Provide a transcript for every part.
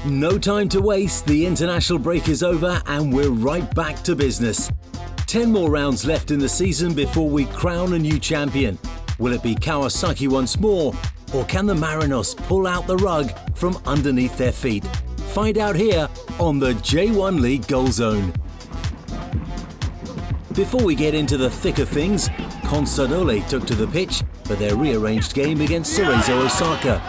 No time to waste, the international break is over and we're right back to business. 10 more rounds left in the season before we crown a new champion. Will it be Kawasaki once more, or can the Marinos pull out the rug from underneath their feet? Find out here on the J1 League Goal Zone. Before we get into the thick of things, Consadole took to the pitch for their rearranged game against Cerezo Osaka.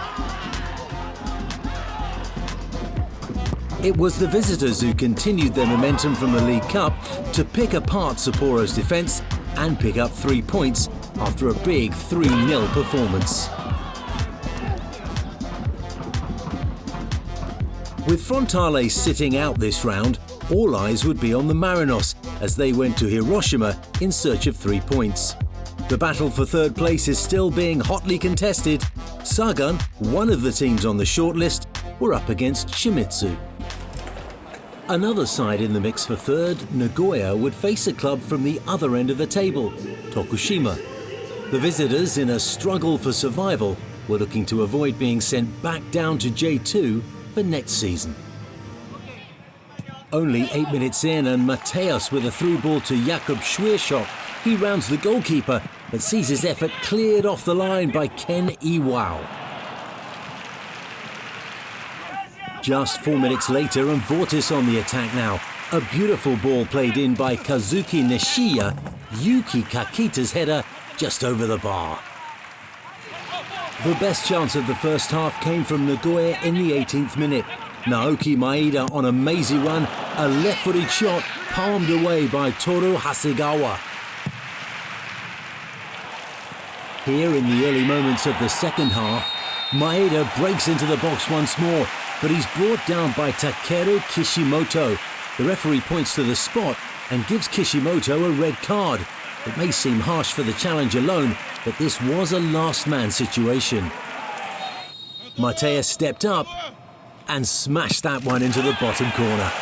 It was the visitors who continued their momentum from the League Cup to pick apart Sapporo's defence and pick up 3 points after a big 3-0 performance. With Frontale sitting out this round, all eyes would be on the Marinos as they went to Hiroshima in search of 3 points. The battle for third place is still being hotly contested. Sagan, one of the teams on the shortlist, were up against Shimizu. Another side in the mix for third, Nagoya, would face a club from the other end of the table, Tokushima. The visitors, in a struggle for survival, were looking to avoid being sent back down to J2 for next season. Only 8 minutes in and Mateus with a through ball to Jakob Schwierschok. He rounds the goalkeeper but sees his effort cleared off the line by Ken Iwao. Just 4 minutes later and Vortis on the attack now. A beautiful ball played in by Kazuki Nishiya. Yuki Kakita's header just over the bar. The best chance of the first half came from Nagoya in the 18th minute. Naoki Maeda on a mazy run, a left-footed shot palmed away by Toru Hasegawa. Here in the early moments of the second half, Maeda breaks into the box once more, but he's brought down by Takeru Kishimoto. The referee points to the spot and gives Kishimoto a red card. It may seem harsh for the challenge alone, but this was a last man situation. Mateus stepped up and smashed that one into the bottom corner.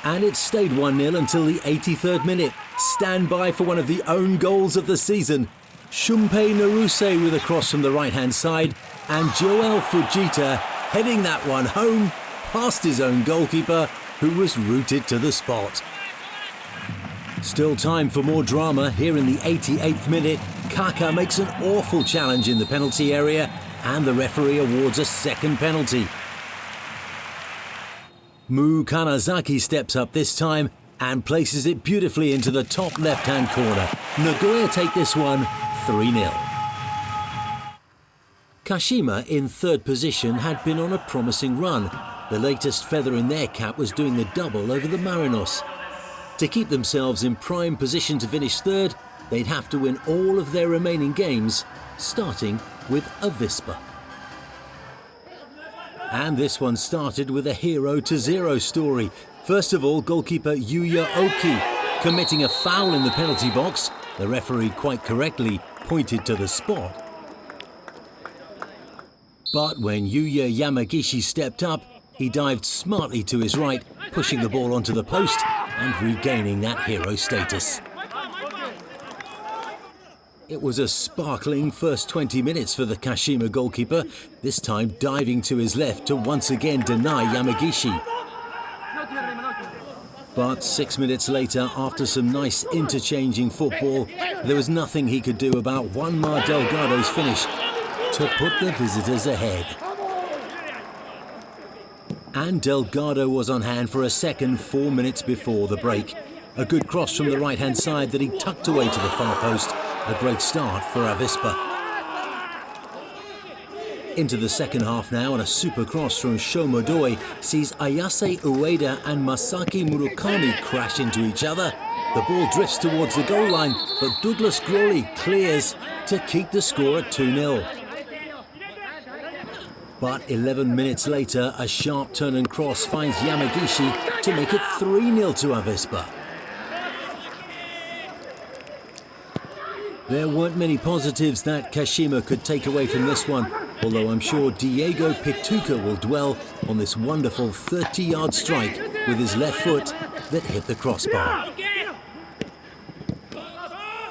And it stayed 1-0 until the 83rd minute. Stand by for one of the own goals of the season. Shumpei Naruse with a cross from the right-hand side, and Joel Fujita heading that one home past his own goalkeeper, who was rooted to the spot. Still time for more drama here in the 88th minute. Kaka makes an awful challenge in the penalty area, and the referee awards a second penalty. Mu Kanazaki steps up this time and places it beautifully into the top left-hand corner. Nagoya take this one 3-0. Kashima, in third position, had been on a promising run. The latest feather in their cap was doing the double over the Marinos. To keep themselves in prime position to finish third, they'd have to win all of their remaining games, starting with Avispa. And this one started with a 0-0 story. First of all, goalkeeper Yuya Oki committing a foul in the penalty box. The referee quite correctly pointed to the spot. But when Yuya Yamagishi stepped up, he dived smartly to his right, pushing the ball onto the post and regaining that hero status. It was a sparkling first 20 minutes for the Kashima goalkeeper, this time diving to his left to once again deny Yamagishi. But 6 minutes later, after some nice interchanging football, there was nothing he could do about Juanma Delgado's finish to put the visitors ahead. And Delgado was on hand for a second 4 minutes before the break. A good cross from the right-hand side that he tucked away to the far post. A great start for Avispa. Into the second half now, and a super cross from Shomodoi sees Ayase Ueda and Masaki Murakami crash into each other. The ball drifts towards the goal line, but Douglas Grawley clears to keep the score at 2-0. But 11 minutes later, a sharp turn and cross finds Yamagishi to make it 3-0 to Avispa. There weren't many positives that Kashima could take away from this one, although I'm sure Diego Pituca will dwell on this wonderful 30-yard strike with his left foot that hit the crossbar.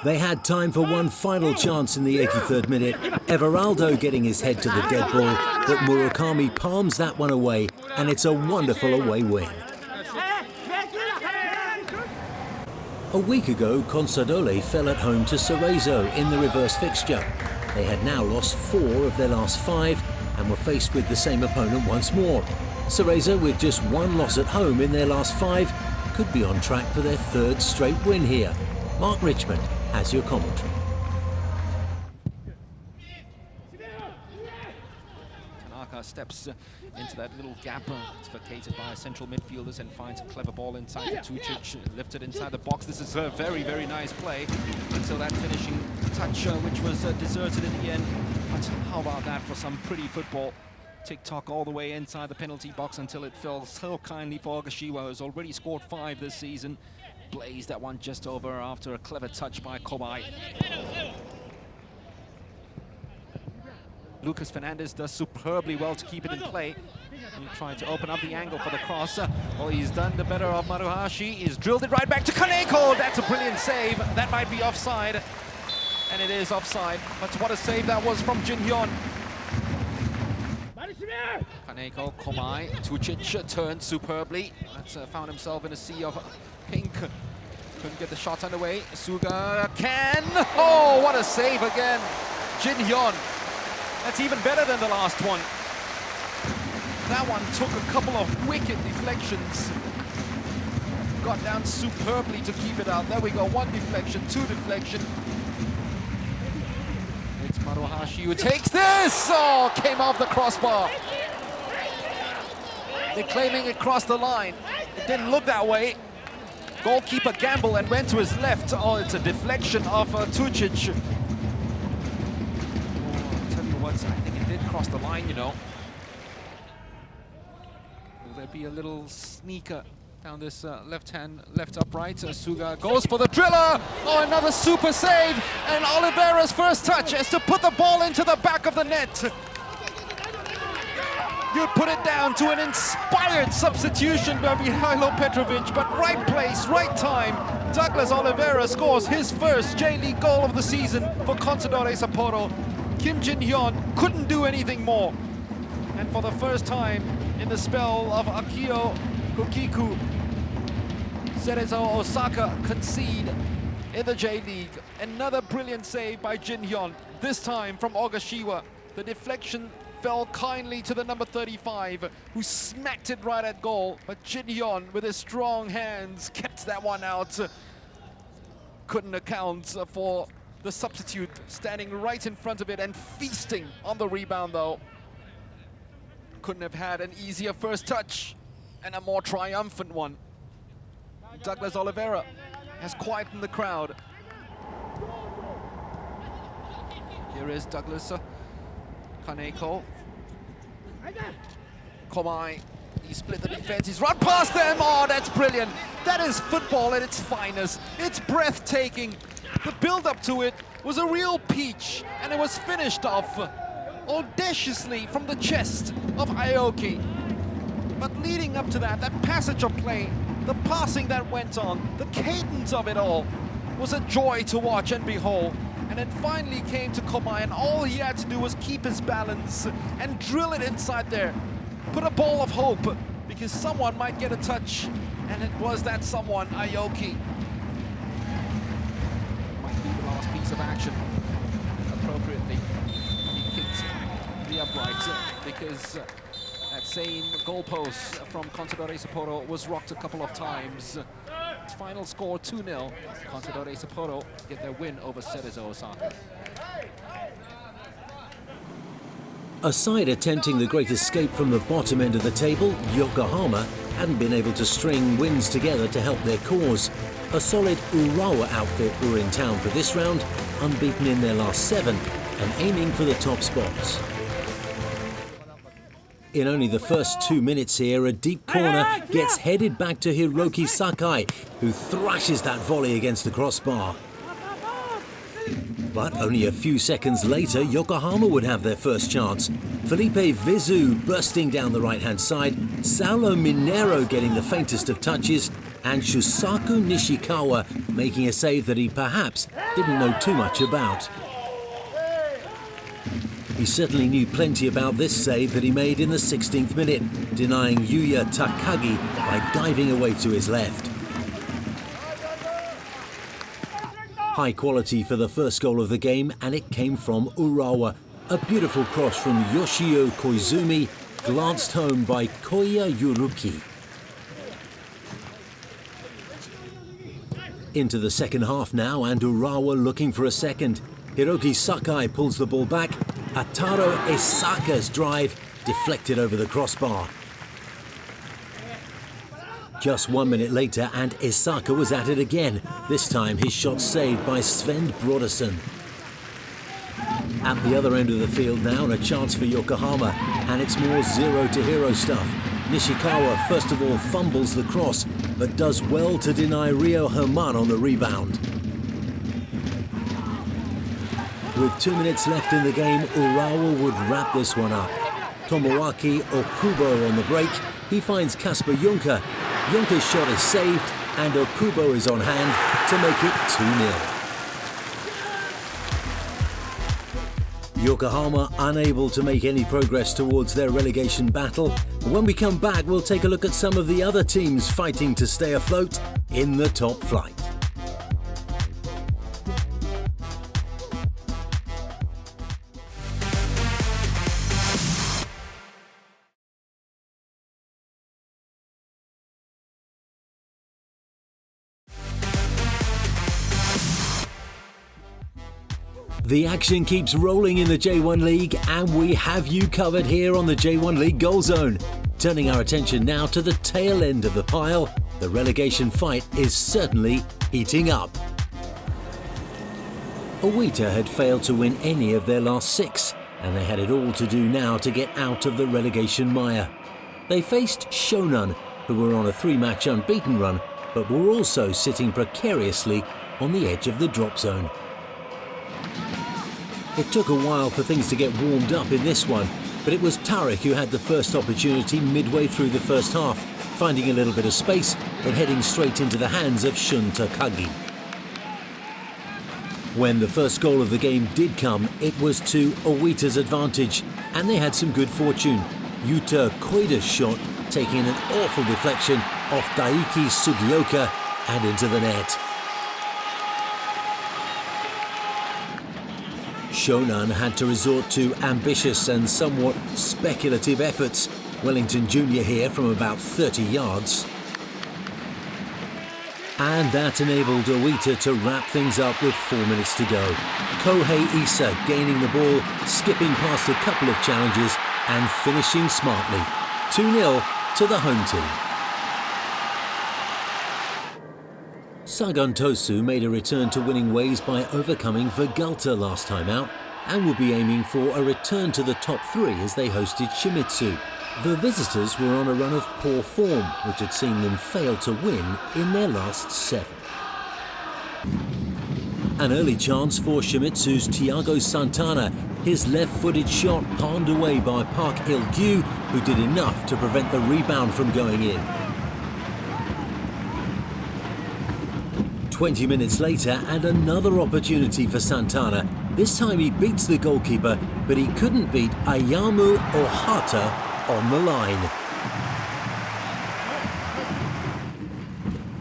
They had time for one final chance in the 83rd minute. Everaldo getting his head to the dead ball, but Murakami palms that one away, and it's a wonderful away win. A week ago, Consadole fell at home to Cerezo in the reverse fixture. They had now lost 4 of their last 5 and were faced with the same opponent once more. Cerezo, with just 1 loss at home in their last 5, could be on track for their 3rd straight win here. Mark Richmond has your commentary. Tanaka steps into that little gap. It's vacated by central midfielders and finds a clever ball inside the Tucic, lifted inside the box. This is a very, very nice play until that finishing touch, which was deserted in the end. But how about that for some pretty football? Tick-tock all the way inside the penalty box until it fell so kindly for Kashiwa, who's already scored 5 this season. Blazed that one just over after a clever touch by Komai. Lucas Fernandez does superbly well to keep it in play. He's trying to open up the angle for the cross. Well, he's done the better of Maruhashi. He's drilled it right back to Kaneko. That's a brilliant save. That might be offside. And it is offside. But what a save that was from Jin Hyun. Kaneko, Komai, Tucic turned superbly. That's found himself in a sea of pink. Couldn't get the shot underway. Suga can. Oh, what a save again. Jin Hyun. That's even better than the last one. That one took a couple of wicked deflections. Got down superbly to keep it out. There we go, 1 deflection, 2 deflection. It's Maruhashi who takes this! Oh, came off the crossbar. They're claiming it crossed the line. It didn't look that way. Goalkeeper gambled and went to his left. Oh, it's a deflection of Tucic. I think it did cross the line, you know. Will there be a little sneaker down this left upright? Suga goes for the driller. Oh, another super save. And Oliveira's first touch is to put the ball into the back of the net. You'd put it down to an inspired substitution by Mihailo Petrovic, but right place, right time. Douglas Oliveira scores his first J.League goal of the season for Consadole Sapporo. Kim Jin-hyun couldn't do anything more. And for the first time in the spell of Akio Kokiku, Cerezo Osaka concede in the J.League. Another brilliant save by Jin-hyun, this time from Ogashiwa. The deflection fell kindly to the number 35, who smacked it right at goal. But Jin-hyun, with his strong hands, kept that one out. Couldn't account for the substitute standing right in front of it and feasting on the rebound, though. Couldn't have had an easier first touch and a more triumphant one. Douglas Oliveira has quietened the crowd. Here is Douglas. Kaneko. Komai. He split the defense. He's run past them. Oh, that's brilliant. That is football at its finest. It's breathtaking. The build-up to it was a real peach, and it was finished off audaciously from the chest of Aoki. But leading up to that, that passage of play, the passing that went on, the cadence of it all was a joy to watch and behold. And it finally came to Komai, and all he had to do was keep his balance and drill it inside there. Put a ball of hope, because someone might get a touch, and it was that someone, Aoki. Of action appropriately. He kicked the upright because that same goalpost from Consadole Sapporo was rocked a couple of times. Its final score 2-0. Consadole Sapporo get their win over Cerezo Osaka. A side attempting the great escape from the bottom end of the table, Yokohama, hadn't been able to string wins together to help their cause. A solid Urawa outfit were in town for this round, unbeaten in their last 7 and aiming for the top spots. In only the first 2 minutes here, a deep corner gets headed back to Hiroki Sakai, who thrashes that volley against the crossbar. But only a few seconds later, Yokohama would have their first chance. Felipe Vizu bursting down the right-hand side, Saulo Minero getting the faintest of touches, and Shusaku Nishikawa making a save that he perhaps didn't know too much about. He certainly knew plenty about this save that he made in the 16th minute, denying Yuya Takagi by diving away to his left. High quality for the first goal of the game, and it came from Urawa. A beautiful cross from Yoshio Koizumi, glanced home by Koya Yuruki. Into the second half now, and Urawa looking for a second. Hiroki Sakai pulls the ball back. Ataro Esaka's drive deflected over the crossbar. Just 1 minute later, and Esaka was at it again. This time his shot saved by Sven Brodersen. At the other end of the field now, and a chance for Yokohama, and it's more zero-to-hero stuff. Nishikawa first of all fumbles the cross, but does well to deny Rio Herman on the rebound. With 2 minutes left in the game, Urawa would wrap this one up. Tomoaki Okubo on the break. He finds Kasper Junker. Junker's shot is saved, and Okubo is on hand to make it 2-0. Yokohama unable to make any progress towards their relegation battle. When we come back, we'll take a look at some of the other teams fighting to stay afloat in the top flight. The action keeps rolling in the J1 League, and we have you covered here on the J1 League Goal Zone. Turning our attention now to the tail end of the pile, the relegation fight is certainly heating up. Oita had failed to win any of their last 6, and they had it all to do now to get out of the relegation mire. They faced Shonan, who were on a 3-match unbeaten run, but were also sitting precariously on the edge of the drop zone. It took a while for things to get warmed up in this one, but it was Tarek who had the first opportunity midway through the first half, finding a little bit of space but heading straight into the hands of Shun Takagi. When the first goal of the game did come, it was to Oita's advantage, and they had some good fortune. Yuta Koida's shot taking an awful deflection off Daiki Sugioka and into the net. Shonan had to resort to ambitious and somewhat speculative efforts. Wellington Jr. here from about 30 yards. And that enabled Oita to wrap things up with 4 minutes to go. Kohei Issa gaining the ball, skipping past a couple of challenges and finishing smartly. 2-0 to the home team. Sagan Tosu made a return to winning ways by overcoming Vegalta last time out, and will be aiming for a return to the top 3 as they hosted Shimizu. The visitors were on a run of poor form, which had seen them fail to win in their last 7. An early chance for Shimizu's Thiago Santana, his left-footed shot palmed away by Park Il-gyu, who did enough to prevent the rebound from going in. 20 minutes later, and another opportunity for Santana. This time he beats the goalkeeper, but he couldn't beat Ayamu Ohata on the line.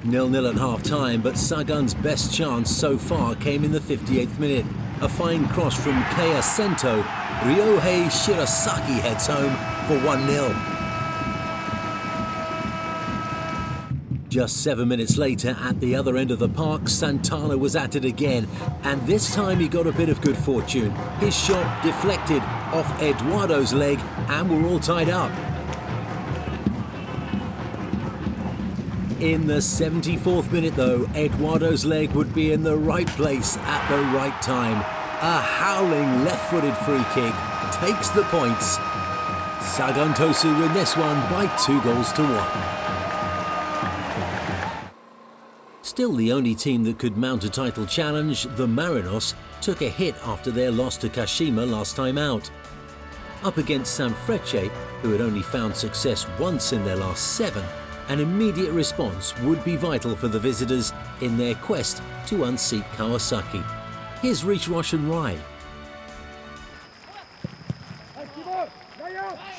0-0 at half-time, but Sagan's best chance so far came in the 58th minute. A fine cross from Keiya Sento. Ryohei Shirasaki heads home for 1-0. Just 7 minutes later, at the other end of the park, Santana was at it again, and this time he got a bit of good fortune. His shot deflected off Eduardo's leg, and we're all tied up. In the 74th minute though, Eduardo's leg would be in the right place at the right time. A howling left-footed free kick takes the points. Sagan Tosu win this one by 2-1. Still the only team that could mount a title challenge, the Marinos, took a hit after their loss to Kashima last time out. Up against Sanfrecce, who had only found success once in their last 7, An immediate response would be vital for the visitors in their quest to unseat Kawasaki. Here's Roshan Rai.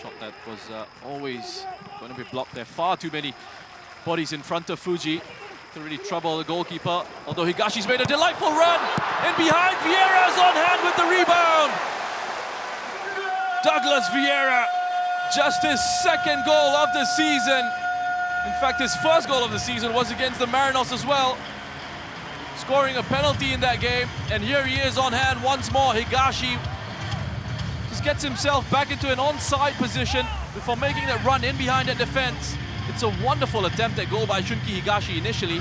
Shot that was always going to be blocked. There are far too many bodies in front of Fuji to really trouble the goalkeeper. Although Higashi's made a delightful run. In behind, Vieira's on hand with the rebound. Douglas Vieira, just his second goal of the season. In fact, his first goal of the season was against the Marinos as well, scoring a penalty in that game. And here he is on hand once more. Higashi just gets himself back into an onside position before making that run in behind that defense. It's a wonderful attempt at goal by Shunki Higashi initially.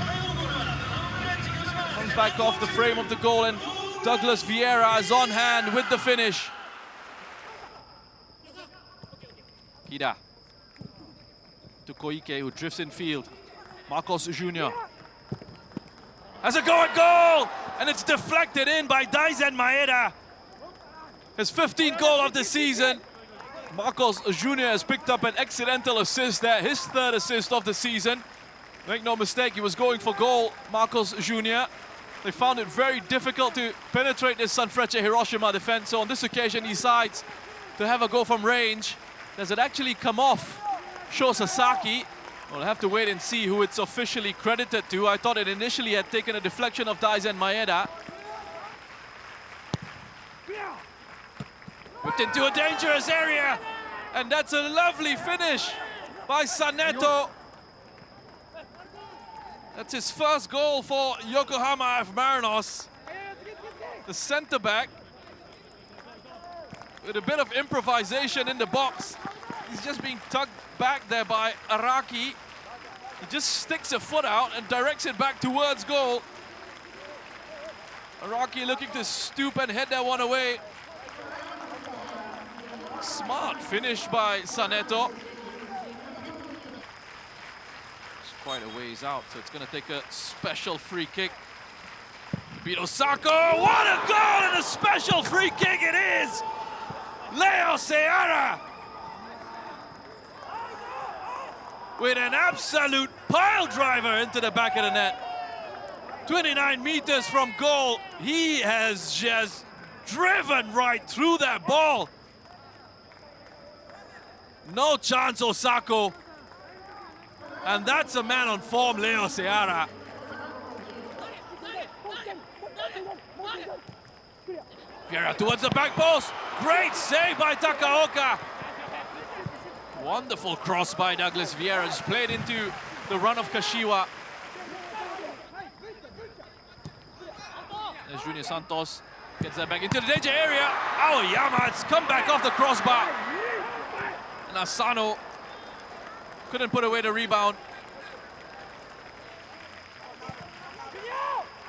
Comes back off the frame of the goal, and Douglas Vieira is on hand with the finish. Kida to Koike, who drifts in field. Marcos Jr. has a go at goal, and it's deflected in by Daisen Maeda. His 15th goal of the season. Marcos Jr. has picked up an accidental assist there, his third assist of the season. Make no mistake, he was going for goal, Marcos Jr. They found it very difficult to penetrate this Sanfrecce Hiroshima defense, so on this occasion he decides to have a go from range. Does it actually come off Sho Sasaki? We'll have to wait and see who it's officially credited to. I thought it initially had taken a deflection of Daisen Maeda. Whipped into a dangerous area, and that's a lovely finish by Saneto. That's his first goal for Yokohama F. Marinos. The centre-back, with a bit of improvisation in the box. He's just being tugged back there by Araki. He just sticks a foot out and directs it back towards goal. Araki looking to stoop and head that one away. Smart finish by Saneto. It's quite a ways out, so it's going to take a special free kick. Beat Osako. What a goal and a special free kick it is! Leo Seara with an absolute pile driver into the back of the net. 29 meters from goal. He has just driven right through that ball. No chance, Osako. And that's a man on form, Leo Seara. Vieira towards the back post. Great save by Takaoka. Wonderful cross by Douglas Vieira. Just played into the run of Kashiwa. There's Junior Santos. Gets that back into the danger area. Aoyama, it's come back off the crossbar. And Asano couldn't put away the rebound.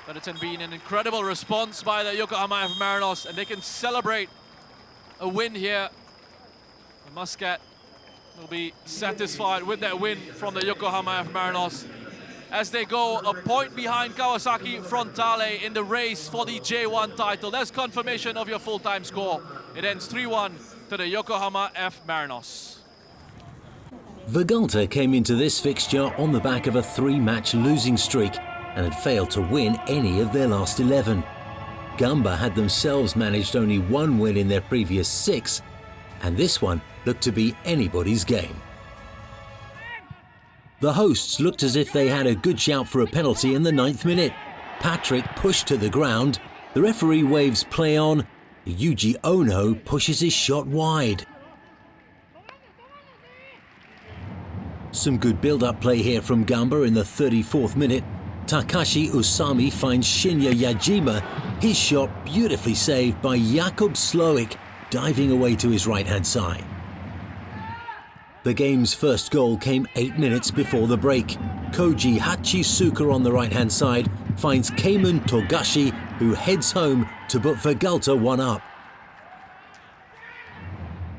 But it's been an incredible response by the Yokohama F. Marinos, and they can celebrate a win here. The Muscat will be satisfied with that win from the Yokohama F. Marinos as they go a point behind Kawasaki Frontale in the race for the J1 title. That's confirmation of your full-time score. It ends 3-1 to the Yokohama F. Marinos. Vegalta came into this fixture on the back of a 3-match losing streak and had failed to win any of their last 11. Gamba had themselves managed only one win in their previous 6, and this one looked to be anybody's game. The hosts looked as if they had a good shout for a penalty in the 9th minute. Patrick pushed to the ground, the referee waves play on, Yuji Ono pushes his shot wide. Some good build-up play here from Gamba in the 34th minute. Takashi Usami finds Shinya Yajima, his shot beautifully saved by Jakub Sloik, diving away to his right-hand side. The game's first goal came 8 minutes before the break. Koji Hachisuka on the right-hand side finds Keimun Togashi, who heads home to put Vegalta one up.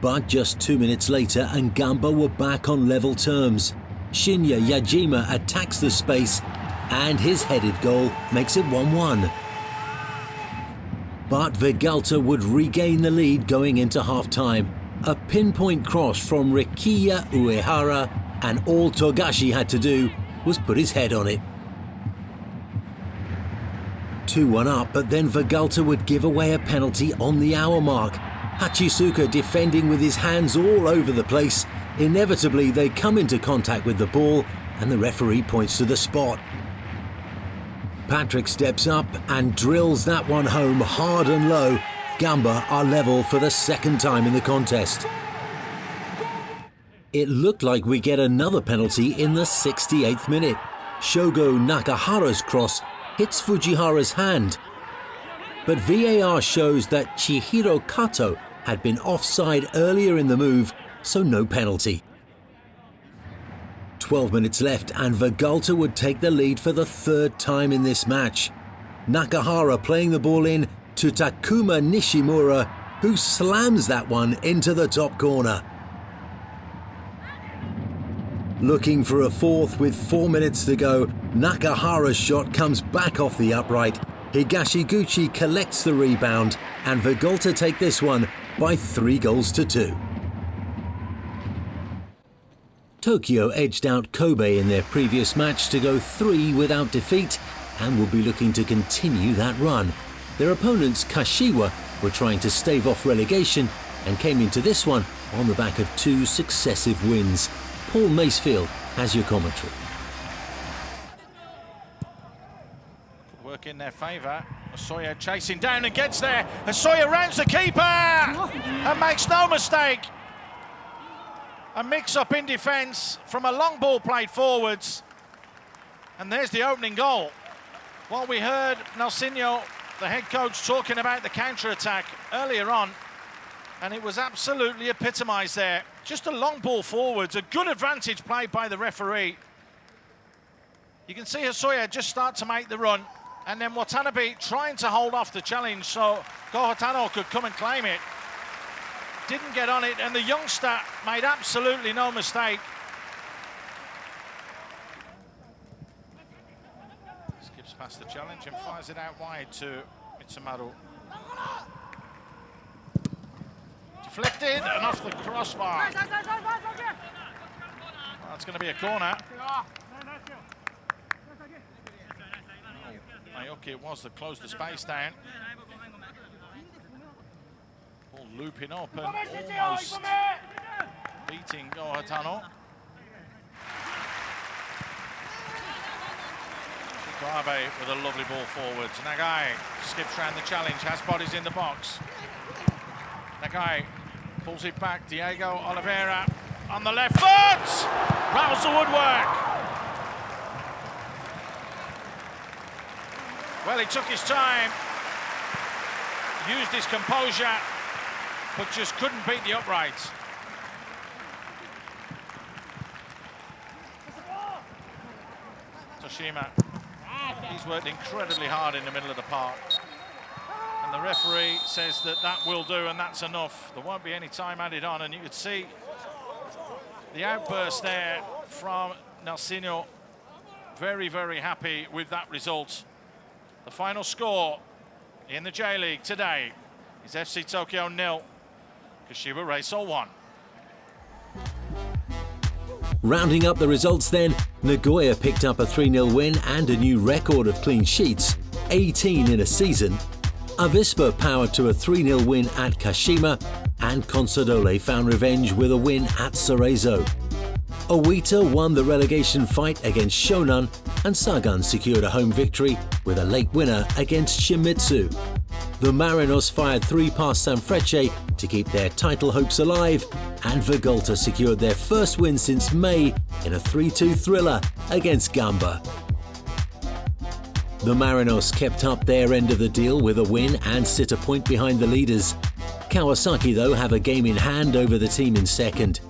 But just 2 minutes later and Gamba were back on level terms. Shinya Yajima attacks the space and his headed goal makes it 1-1. But Vegalta would regain the lead going into half-time. A pinpoint cross from Rikiya Uehara and all Togashi had to do was put his head on it. 2-1 up, but then Vegalta would give away a penalty on the hour mark. Hachisuka defending with his hands all over the place. Inevitably, they come into contact with the ball, and the referee points to the spot. Patrick steps up and drills that one home hard and low. Gamba are level for the second time in the contest. It looked like we get another penalty in the 68th minute. Shogo Nakahara's cross hits Fujihara's hand. But VAR shows that Chihiro Kato had been offside earlier in the move, so no penalty. 12 minutes left and Vegalta would take the lead for the third time in this match. Nakahara playing the ball in to Takuma Nishimura, who slams that one into the top corner. Looking for a fourth with 4 minutes to go, Nakahara's shot comes back off the upright. Higashiguchi collects the rebound and Vegalta take this one by 3-2. Tokyo edged out Kobe in their previous match to go 3 without defeat and will be looking to continue that run. Their opponents, Kashiwa, were trying to stave off relegation and came into this one on the back of 2 successive wins. Paul Macefield has your commentary. Work in their favour. Hosoya chasing down and gets there. Hosoya rounds the keeper and makes no mistake. A mix-up in defence from a long ball played forwards. And there's the opening goal. Well, we heard Nelsinho, the head coach, talking about the counter-attack earlier on, and it was absolutely epitomised there. Just a long ball forwards, a good advantage played by the referee. You can see Hosoya just start to make the run, and then Watanabe trying to hold off the challenge so Go Hatano could come and claim it. Didn't get on it, and the youngster made absolutely no mistake. Skips past the challenge and fires it out wide to Mitsumaru. Deflected and off the crossbar. That's going to be a corner. Naoki it was that closed the space down. Ball looping up and almost beating Go Hatano. Shikabe with a lovely ball forwards. Nagai skips round the challenge, has bodies in the box. Nagai pulls it back. Diego Oliveira on the left foot! Rattles the woodwork. Well, he took his time, used his composure, but just couldn't beat the uprights. Toshima, he's worked incredibly hard in the middle of the park. And the referee says that that will do and that's enough. There won't be any time added on, and you could see the outburst there from Nelsinho. Very, very happy with that result. The final score in the J-League today is FC Tokyo 0, Kashiwa Reysol 1. Rounding up the results then, Nagoya picked up a 3-0 win and a new record of clean sheets, 18 in a season. Avispa powered to a 3-0 win at Kashima, and Consadole found revenge with a win at Cerezo. Oita won the relegation fight against Shonan, and Sagan secured a home victory with a late winner against Shimizu. The Marinos fired 3 past Sanfrecce to keep their title hopes alive, and Vegalta secured their first win since May in a 3-2 thriller against Gamba. The Marinos kept up their end of the deal with a win and sit a point behind the leaders. Kawasaki, though, have a game in hand over the team in second.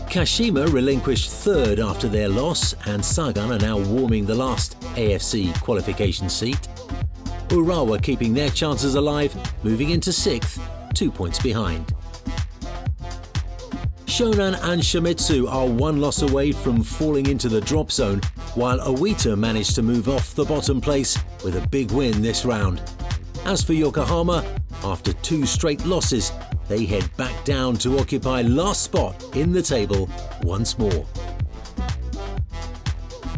Kashima relinquished third after their loss, and Sagan are now warming the last AFC qualification seat. Urawa keeping their chances alive, moving into 6th, 2 points behind. Shonan and Shimizu are 1 loss away from falling into the drop zone, while Oita managed to move off the bottom place with a big win this round. As for Yokohama, after 2 straight losses, they head back down to occupy last spot in the table once more.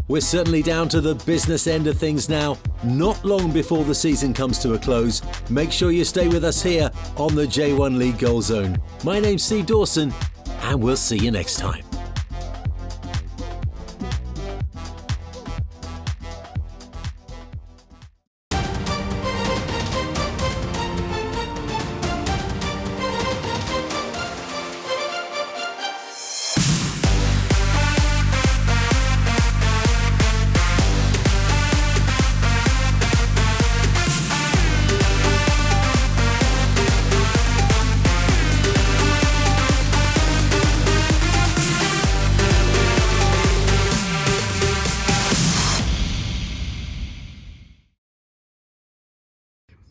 We're certainly down to the business end of things now, not long before the season comes to a close. Make sure you stay with us here on the J1 League Goal Zone. My name's Steve Dawson, and we'll see you next time.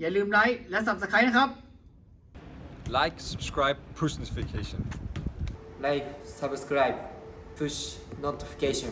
อย่าลืมไลค์และ Subscribe นะครับ Like, subscribe, push notification. Like, subscribe, push notification.